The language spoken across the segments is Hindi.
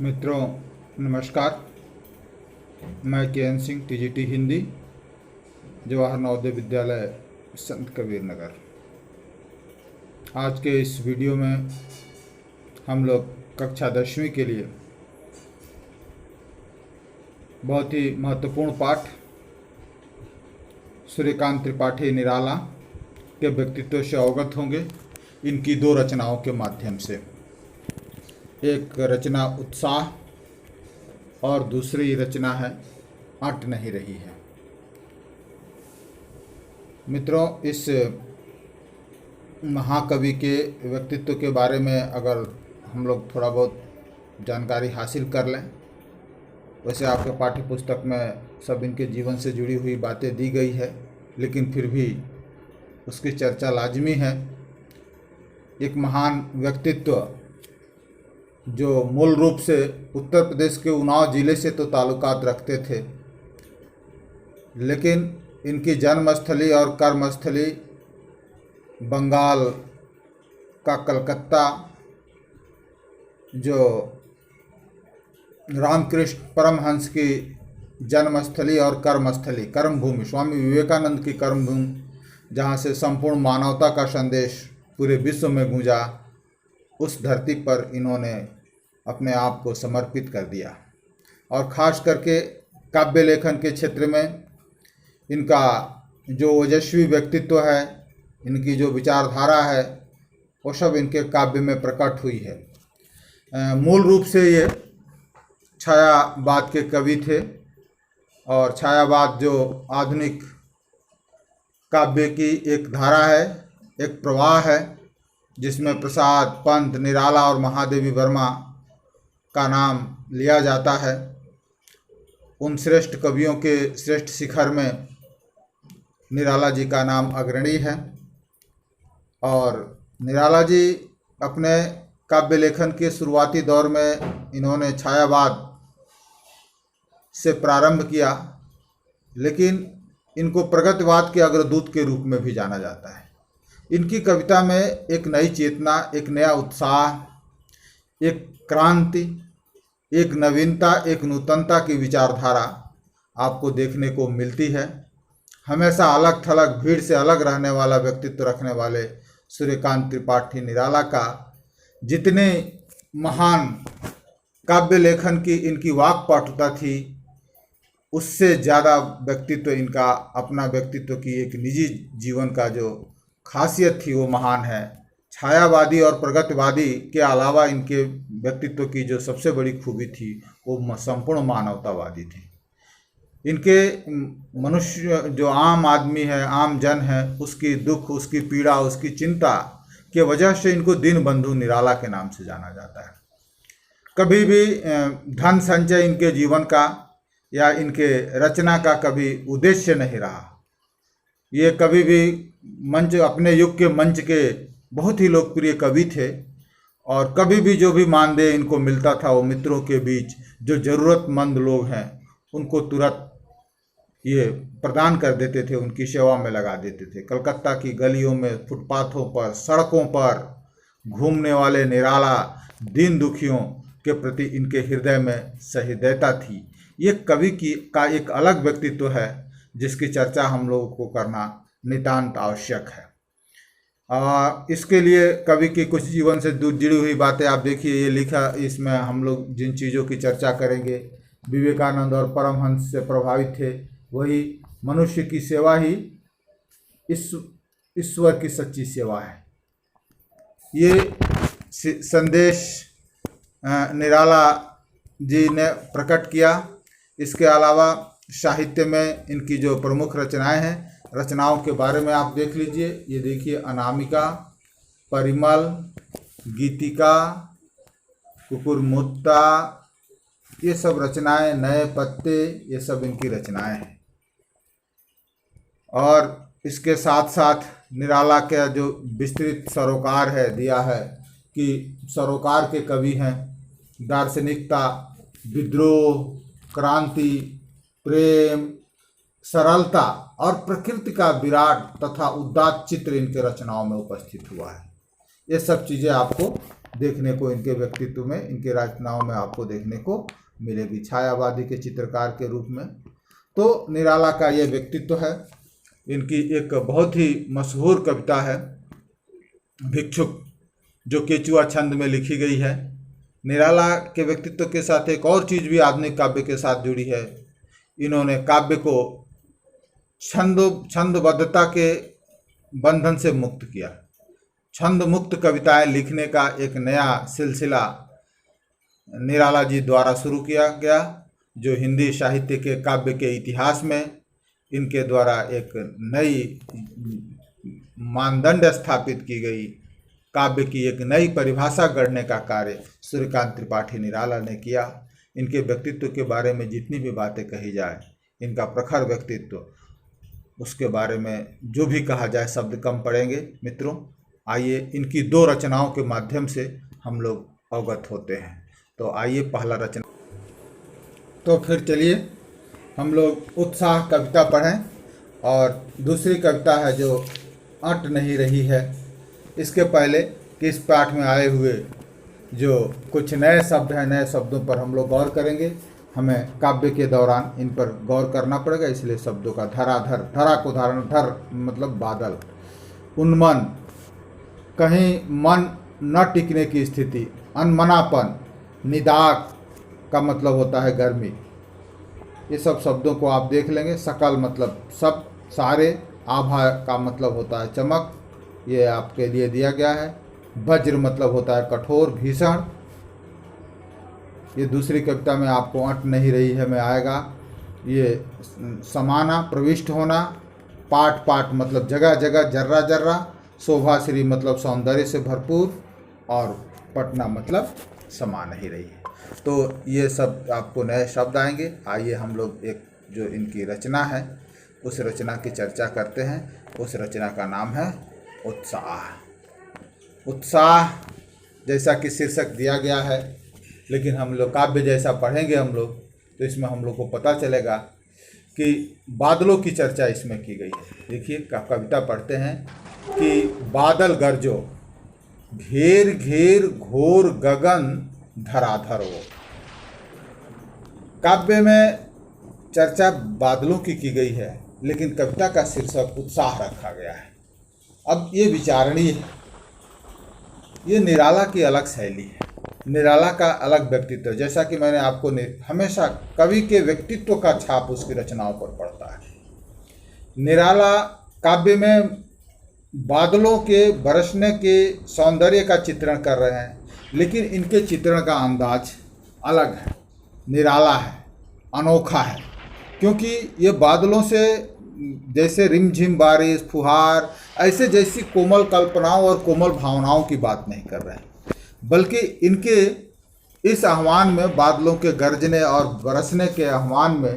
मित्रों नमस्कार। मैं के.एन. सिंह, टीजीटी हिंदी, जवाहर नवोदय विद्यालय, संत कबीर नगर। आज के इस वीडियो में हम लोग कक्षा 10वीं के लिए बहुत ही महत्वपूर्ण पाठ सूर्यकांत त्रिपाठी निराला के व्यक्तित्व से अवगत होंगे इनकी दो रचनाओं के माध्यम से। एक रचना उत्साह और दूसरी रचना है अट नहीं रही है। मित्रों, इस महाकवि के व्यक्तित्व के बारे में अगर हम लोग थोड़ा बहुत जानकारी हासिल कर लें, वैसे आपके पाठ्य पुस्तक में सब इनके जीवन से जुड़ी हुई बातें दी गई है, लेकिन फिर भी उसकी चर्चा लाजमी है। एक महान व्यक्तित्व जो मूल रूप से उत्तर प्रदेश के उन्नाव जिले से तो ताल्लुकात रखते थे, लेकिन इनकी जन्मस्थली और कर्मस्थली बंगाल का कलकत्ता, जो रामकृष्ण परमहंस की जन्मस्थली और कर्मस्थली, कर्मभूमि, स्वामी विवेकानंद की कर्मभूमि, जहाँ से संपूर्ण मानवता का संदेश पूरे विश्व में गूंजा, उस धरती पर इन्होंने अपने आप को समर्पित कर दिया। और ख़ास करके काव्य लेखन के क्षेत्र में इनका जो ओजस्वी व्यक्तित्व है, इनकी जो विचारधारा है, वो सब इनके काव्य में प्रकट हुई है। मूल रूप से ये छायावाद के कवि थे, और छायावाद जो आधुनिक काव्य की एक धारा है, एक प्रवाह है, जिसमें प्रसाद, पंत, निराला और महादेवी वर्मा का नाम लिया जाता है। उन श्रेष्ठ कवियों के श्रेष्ठ शिखर में निराला जी का नाम अग्रणी है। और निराला जी अपने काव्य लेखन के शुरुआती दौर में इन्होंने छायावाद से प्रारंभ किया, लेकिन इनको प्रगतिवाद के अग्रदूत के रूप में भी जाना जाता है। इनकी कविता में एक नई चेतना, एक नया उत्साह, एक क्रांति, एक नवीनता, एक नूतनता की विचारधारा आपको देखने को मिलती है। हमेशा अलग थलग भीड़ से अलग रहने वाला व्यक्तित्व रखने वाले सूर्यकांत त्रिपाठी निराला का जितने महान काव्य लेखन की इनकी वाक्पटुता थी, उससे ज़्यादा व्यक्तित्व इनका अपना व्यक्तित्व की एक निजी जीवन का जो खासियत थी वो महान है। छायावादी और प्रगतिवादी के अलावा इनके व्यक्तित्व की जो सबसे बड़ी खूबी थी वो संपूर्ण मानवतावादी थी। इनके मनुष्य जो आम आदमी है, आम जन है, उसकी दुख, उसकी पीड़ा, उसकी चिंता के वजह से इनको दीनबंधु निराला के नाम से जाना जाता है। कभी भी धन संचय इनके जीवन का या इनके रचना का कभी उद्देश्य नहीं रहा। ये कभी भी मंच, अपने युग के मंच के बहुत ही लोकप्रिय कवि थे, और कभी भी जो भी मानदेय इनको मिलता था वो मित्रों के बीच जो ज़रूरतमंद लोग हैं उनको तुरंत ये प्रदान कर देते थे, उनकी सेवा में लगा देते थे। कलकत्ता की गलियों में, फुटपाथों पर, सड़कों पर घूमने वाले निराला दीन दुखियों के प्रति इनके हृदय में सहृदयता थी। ये कवि का एक अलग व्यक्तित्व है जिसकी चर्चा हम लोगों को करना नितांत आवश्यक है। इसके लिए कवि की कुछ जीवन से जुड़ी हुई बातें आप देखिए, ये लिखा, इसमें हम लोग जिन चीज़ों की चर्चा करेंगे, विवेकानंद और परमहंस से प्रभावित थे, वही मनुष्य की सेवा ही ईश्वर की सच्ची सेवा है। ये संदेश निराला जी ने प्रकट किया। इसके अलावा साहित्य में इनकी जो प्रमुख रचनाएं हैं, रचनाओं के बारे में आप देख लीजिए। ये देखिए, अनामिका, परिमल, गीतिका, कुकुरमुत्ता, ये सब रचनाएं, नए पत्ते, ये सब इनकी रचनाएं हैं। और इसके साथ साथ निराला का जो विस्तृत सरोकार है दिया है कि सरोकार के कवि हैं। दार्शनिकता, विद्रोह, क्रांति, प्रेम, सरलता और प्रकृति का विराट तथा उदात्त चित्र इनके रचनाओं में उपस्थित हुआ है। ये सब चीज़ें आपको देखने को इनके व्यक्तित्व में, इनके रचनाओं में आपको देखने को मिलेगी, छायावादी के चित्रकार के रूप में। तो निराला का ये व्यक्तित्व है। इनकी एक बहुत ही मशहूर कविता है भिक्षुक, जो केचुआ छंद में लिखी गई है। निराला के व्यक्तित्व के साथ एक और चीज़ भी आधुनिक काव्य के साथ जुड़ी है। इन्होंने काव्य को छंदबद्धता के बंधन से मुक्त किया। छंद मुक्त कविताएं लिखने का एक नया सिलसिला निराला जी द्वारा शुरू किया गया, जो हिंदी साहित्य के काव्य के इतिहास में इनके द्वारा एक नई मानदंड स्थापित की गई, काव्य की एक नई परिभाषा गढ़ने का कार्य सूर्यकांत त्रिपाठी निराला ने किया। इनके व्यक्तित्व के बारे में जितनी भी बातें कही जाए, इनका प्रखर व्यक्तित्व, उसके बारे में जो भी कहा जाए शब्द कम पड़ेंगे। मित्रों, आइए इनकी दो रचनाओं के माध्यम से हम लोग अवगत होते हैं। तो आइए पहला रचना, तो फिर चलिए हम लोग उत्साह कविता पढ़ें। और दूसरी कविता है जो अट नहीं रही है। इसके पहले कि इस पाठ में आए हुए जो कुछ नए शब्द हैं, नए शब्दों पर हम लोग गौर करेंगे। हमें काव्य के दौरान इन पर गौर करना पड़ेगा, इसलिए शब्दों का धराधर, धरा को धारण, धर मतलब बादल, उन्मन, कहीं मन न टिकने की स्थिति, अनमनापन, निदाक का मतलब होता है गर्मी। ये सब शब्दों को आप देख लेंगे। सकल मतलब सब, सारे, आभा का मतलब होता है चमक, ये आपके लिए दिया गया है। वज्र मतलब होता है कठोर, भीषण। ये दूसरी कविता में आपको अट नहीं रही है में आएगा। ये समाना, प्रविष्ट होना। पाट पाट मतलब जगह जगह, जर्रा जर्रा। शोभाश्री मतलब सौंदर्य से भरपूर। और पटना मतलब समा नहीं रही है। तो ये सब आपको नए शब्द आएंगे। आइए हम लोग एक जो इनकी रचना है उस रचना की चर्चा करते हैं। उस रचना का नाम है उत्साह। उत्साह जैसा कि शीर्षक दिया गया है, लेकिन हम लोग काव्य जैसा पढ़ेंगे हम लोग, तो इसमें हम लोग को पता चलेगा कि बादलों की चर्चा इसमें की गई है। देखिए कविता पढ़ते हैं कि बादल गरजो, घेर घेर घोर गगन धराधर वो। काव्य में चर्चा बादलों की गई है, लेकिन कविता का शीर्षक उत्साह रखा गया है। अब ये विचारणीय है। ये निराला की अलग शैली है, निराला का अलग व्यक्तित्व। जैसा कि मैंने आपको हमेशा कवि के व्यक्तित्व का छाप उसकी रचनाओं पर पड़ता है। निराला काव्य में बादलों के बरसने के सौंदर्य का चित्रण कर रहे हैं, लेकिन इनके चित्रण का अंदाज अलग है, निराला है, अनोखा है। क्योंकि ये बादलों से जैसे रिमझिम बारिश, फुहार, ऐसे जैसी कोमल कल्पनाओं और कोमल भावनाओं की बात नहीं कर रहे हैं, बल्कि इनके इस आह्वान में, बादलों के गरजने और बरसने के आह्वान में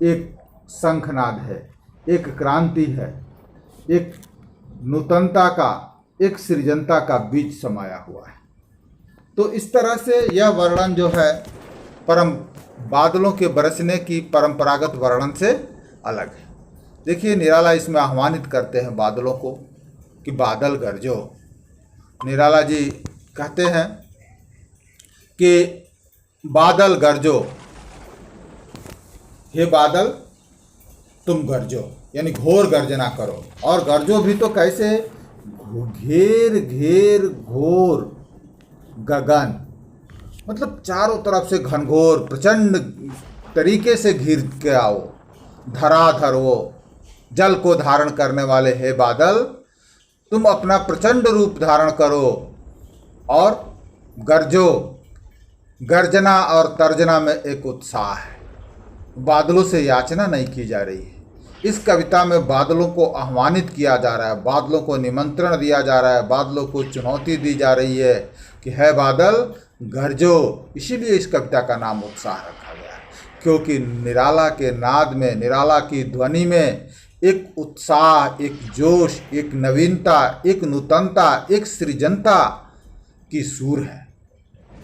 एक शंखनाद है, एक क्रांति है, एक नूतनता का, एक सृजनता का बीज समाया हुआ है। तो इस तरह से यह वर्णन जो है बादलों के बरसने की परंपरागत वर्णन से अलग है। देखिए निराला इसमें आह्वानित करते हैं बादलों को कि बादल गरजो। निराला जी कहते हैं कि बादल गरजो, हे बादल तुम गरजो, यानी घोर गर्जना करो। और गरजो भी तो कैसे, घेर घेर घोर गगन, मतलब चारों तरफ से घनघोर प्रचंड तरीके से घिर के आओ। धराधर वो, जल को धारण करने वाले हे बादल, तुम अपना प्रचंड रूप धारण करो और गरजो। गर्जना और तर्जना में एक उत्साह है। बादलों से याचना नहीं की जा रही है। इस कविता में बादलों को आह्वानित किया जा रहा है, बादलों को निमंत्रण दिया जा रहा है, बादलों को चुनौती दी जा रही है कि है बादल गरजो। इसीलिए इस कविता का नाम उत्साह रखा गया है, क्योंकि निराला के नाद में, निराला की ध्वनि में एक उत्साह, एक जोश, एक नवीनता, एक नूतनता, एक सृजनता की सूर है।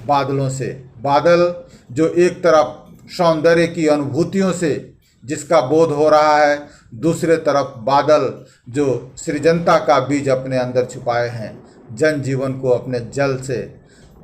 बादलों से, बादल जो एक तरफ सौंदर्य की अनुभूतियों से जिसका बोध हो रहा है, दूसरे तरफ बादल जो सृजनता का बीज अपने अंदर छुपाए हैं, जनजीवन को अपने जल से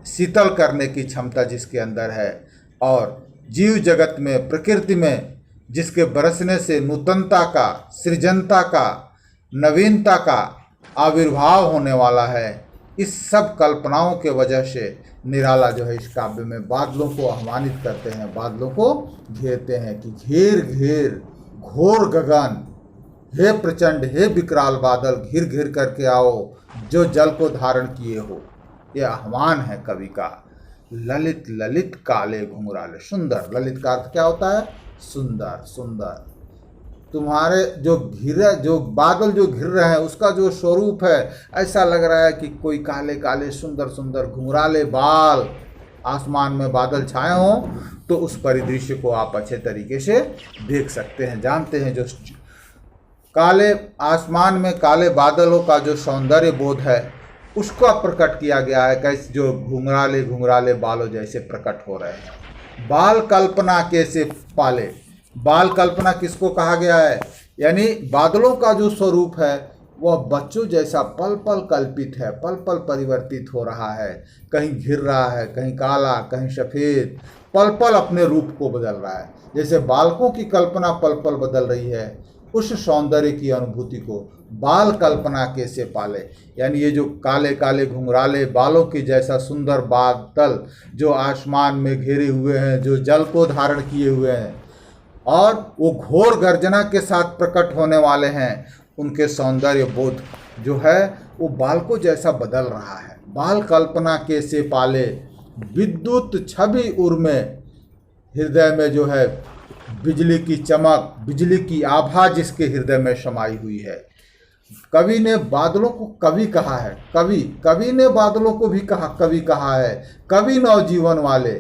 शीतल करने की क्षमता जिसके अंदर है, और जीव जगत में, प्रकृति में जिसके बरसने से नूतनता का, सृजनता का, नवीनता का आविर्भाव होने वाला है, इस सब कल्पनाओं के वजह से निराला जो है इस काव्य में बादलों को आह्वानित करते हैं, बादलों को घेरते हैं कि घेर घेर घोर गगन, हे प्रचंड, हे विकराल बादल, घिर घिर करके आओ जो जल को धारण किए हो। यह आह्वान है कवि का। ललित ललित काले घुंघराले, सुंदर, ललित का अर्थ क्या होता है? सुंदर, सुंदर। तुम्हारे जो बादल जो घिर रहे हैं उसका जो स्वरूप है, ऐसा लग रहा है कि कोई काले काले सुंदर सुंदर घुंघराले बाल आसमान में बादल छाए हों, तो उस परिदृश्य को आप अच्छे तरीके से देख सकते हैं, जानते हैं। जो काले आसमान में काले बादलों का जो सौंदर्य बोध है उसका प्रकट किया गया है, कैसे जो घुंघराले घुंघराले बालों जैसे प्रकट हो रहे हैं। बाल कल्पना कैसे पाले, बाल कल्पना किसको कहा गया है? यानी बादलों का जो स्वरूप है वह बच्चों जैसा पल पल कल्पित है, पल पल परिवर्तित हो रहा है, कहीं घिर रहा है, कहीं काला, कहीं सफ़ेद, पल पल अपने रूप को बदल रहा है। जैसे बालकों की कल्पना पल पल बदल रही है, उस सौंदर्य की अनुभूति को बाल कल्पना कैसे पाले, यानी ये जो काले काले घुंघराले बालों के जैसा सुंदर बादल जो आसमान में घेरे हुए हैं, जो जल को धारण किए हुए हैं और वो घोर गर्जना के साथ प्रकट होने वाले हैं, उनके सौंदर्य बोध जो है वो बालकों जैसा बदल रहा है। बाल कल्पना कैसे पाले, विद्युत छवि उर्मे, हृदय में जो है बिजली की चमक, बिजली की आभा जिसके हृदय में समाई हुई है। कवि ने बादलों को कवि कहा है, कवि ने बादलों को भी कवि कहा है। कवि नवजीवन वाले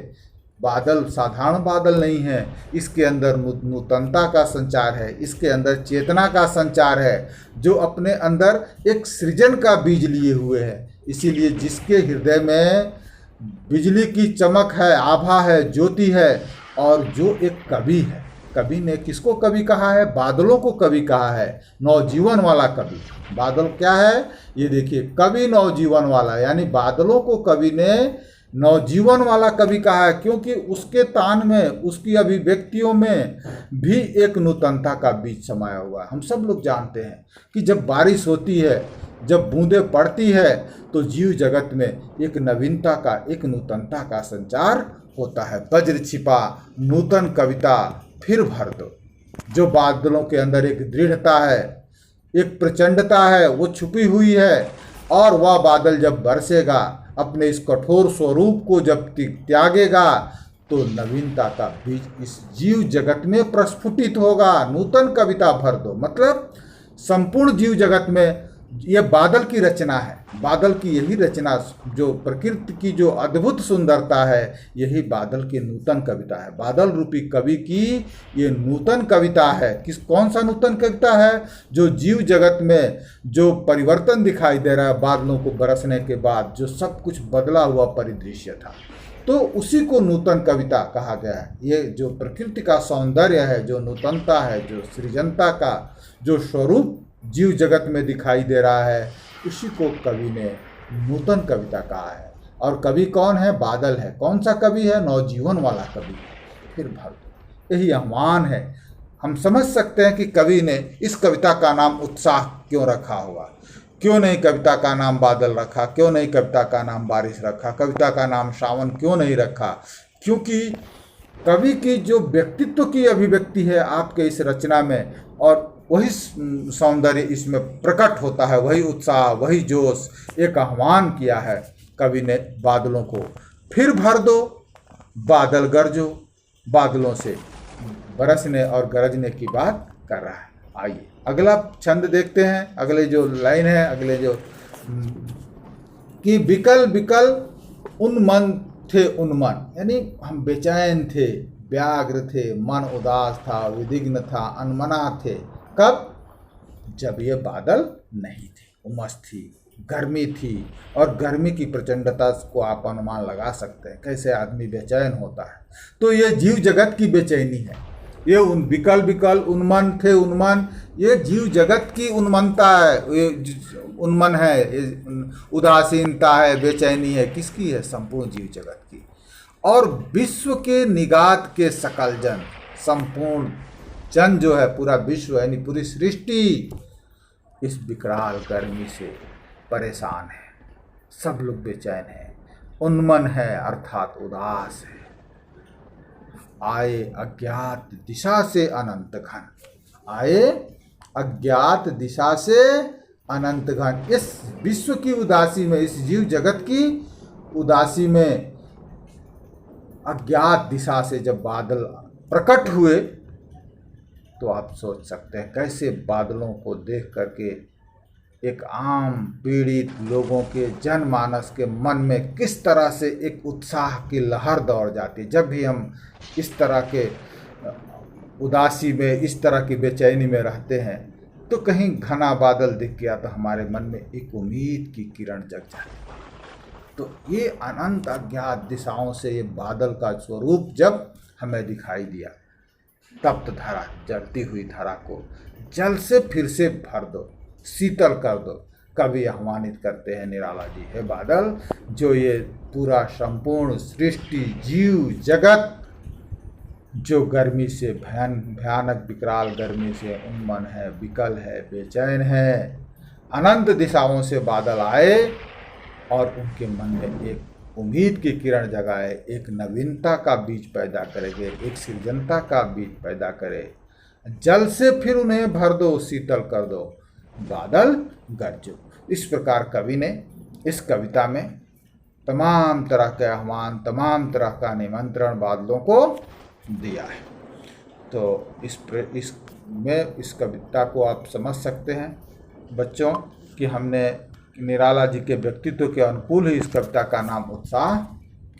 बादल साधारण बादल नहीं है, इसके अंदर नूतनता का संचार है, इसके अंदर चेतना का संचार है, जो अपने अंदर एक सृजन का बीज लिए हुए है। इसीलिए जिसके हृदय में बिजली की चमक है, आभा है, ज्योति है, और जो एक कवि है, कवि ने किसको कवि कहा है? बादलों को कवि कहा है, नवजीवन वाला कवि। बादल क्या है? ये देखिए, कवि नवजीवन वाला, यानी बादलों को कवि ने नवजीवन वाला कवि कहा है, क्योंकि उसके तान में, उसकी अभिव्यक्तियों में भी एक नूतनता का बीज समाया हुआ है। हम सब लोग जानते हैं कि जब बारिश होती है, जब बूंदें पड़ती है, तो जीव जगत में एक नवीनता का, एक नूतनता का संचार होता है। वज्र छिपा नूतन कविता फिर भर दो। जो बादलों के अंदर एक दृढ़ता है, एक प्रचंडता है, वो छुपी हुई है, और वह बादल जब बरसेगा, अपने इस कठोर स्वरूप को जब त्यागेगा, तो नवीनता का बीज इस जीव जगत में प्रस्फुटित होगा। नूतन कविता भर दो, मतलब संपूर्ण जीव जगत में यह बादल की रचना है। बादल की यही रचना, जो प्रकृति की जो अद्भुत सुंदरता है, यही बादल की नूतन कविता है। बादल रूपी कवि की ये नूतन कविता है। कौन सा नूतन कविता है? जो जीव जगत में जो परिवर्तन दिखाई दे रहा है, बादलों को बरसने के बाद जो सब कुछ बदला हुआ परिदृश्य था, तो उसी को नूतन कविता कहा गया है। ये जो प्रकृति का सौंदर्य है, जो नूतनता है, जो सृजनता का जो स्वरूप जीव जगत में दिखाई दे रहा है, उसी को कवि ने नूतन कविता कहा है। और कवि कौन है? बादल है। कौन सा कवि है? नवजीवन वाला कवि। फिर भर दो, यही आह्वान है। हम समझ सकते हैं कि कवि ने इस कविता का नाम उत्साह क्यों रखा होगा। क्यों नहीं कविता का नाम बादल रखा? क्यों नहीं कविता का नाम बारिश रखा? कविता का नाम सावन क्यों नहीं रखा? क्योंकि कवि की जो व्यक्तित्व की अभिव्यक्ति है आपके इस रचना में, और वही सौंदर्य इसमें प्रकट होता है, वही उत्साह, वही जोश। एक आह्वान किया है कवि ने बादलों को, फिर भर दो बादल गरजो। बादलों से बरसने और गरजने की बात कर रहा है। आइए अगला छंद देखते हैं। अगले जो लाइन है, अगले जो कि बिकल बिकल उन्मन थे उन्मन, यानी हम बेचैन थे, व्याग्र थे, मन उदास था, विधिग्न था, अनमना थे। कब? जब ये बादल नहीं थे, उमस थी, गर्मी थी, और गर्मी की प्रचंडता को आप अनुमान लगा सकते हैं कैसे आदमी बेचैन होता है। तो ये जीव जगत की बेचैनी है। ये विकल विकल उन्मन थे उन्मन, ये जीव जगत की उन्मनता है, ये उन्मन है, ये उदासीनता है, बेचैनी है, किसकी है? संपूर्ण जीव जगत की। और विश्व के निगात के सकल जन, संपूर्ण जन जो है, पूरा विश्व यानी पूरी सृष्टि इस विकराल गर्मी से परेशान है। सब लोग बेचैन है, उन्मन है अर्थात उदास है। आए अज्ञात दिशा से अनंत घन, आए अज्ञात दिशा से अनंत घन। इस विश्व की उदासी में, इस जीव जगत की उदासी में अज्ञात दिशा से जब बादल प्रकट हुए तो आप सोच सकते हैं कैसे बादलों को देख करके एक आम पीड़ित लोगों के जनमानस के मन में किस तरह से एक उत्साह की लहर दौड़ जाती है। जब भी हम इस तरह के उदासी में, इस तरह की बेचैनी में रहते हैं तो कहीं घना बादल दिख गया तो हमारे मन में एक उम्मीद की किरण जग जाती है। तो ये अनंत अज्ञात दिशाओं से ये बादल का स्वरूप जब हमें दिखाई दिया, तप्त धरा, जलती हुई धरा को जल से फिर से भर दो, शीतल कर दो। कवि आह्वानित करते हैं निराला जी, हे बादल, जो ये पूरा संपूर्ण सृष्टि जीव जगत जो गर्मी से भयानक विकराल गर्मी से उन्मन है, विकल है, बेचैन है, अनंत दिशाओं से बादल आए और उनके मन में एक उम्मीद की किरण जगाए, एक नवीनता का बीज पैदा करेंगे, एक सृजनता का बीज पैदा करे। जल से फिर उन्हें भर दो, शीतल कर दो, बादल गरजो। इस प्रकार कवि ने इस कविता में तमाम तरह के आह्वान, तमाम तरह का निमंत्रण बादलों को दिया है। तो इस कविता को आप समझ सकते हैं बच्चों कि हमने निराला जी के व्यक्तित्व के अनुकूल ही इस कविता का नाम उत्साह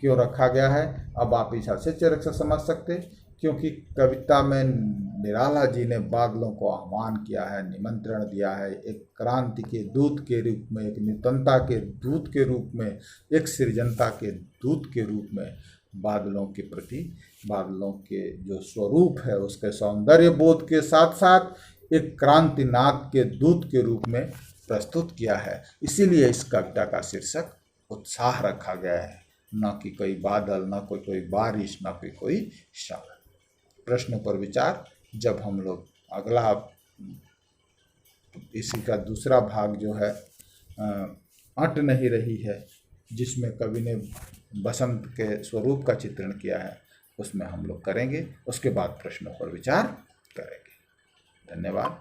क्यों रखा गया है। अब आप इस अच्छे से समझ सकते, क्योंकि कविता में निराला जी ने बादलों को आह्वान किया है, निमंत्रण दिया है, एक क्रांति के दूत के रूप में, एक नूतनता के दूत के रूप में, एक सृजनता के दूत के रूप में बादलों के प्रति, बादलों के जो स्वरूप है उसके सौंदर्य बोध के साथ साथ एक क्रांतिनाद के दूत के रूप में प्रस्तुत किया है। इसीलिए इस कविता का शीर्षक उत्साह रखा गया है, न कि कोई बादल, न कोई बारिश, न कोई शब्द। प्रश्न पर विचार जब हम लोग अगला इसी का दूसरा भाग जो है अट नहीं रही है, जिसमें कवि ने बसंत के स्वरूप का चित्रण किया है, उसमें हम लोग करेंगे। उसके बाद प्रश्नों पर विचार करेंगे। धन्यवाद।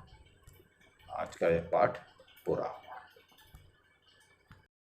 आज का यह पाठ पूरा।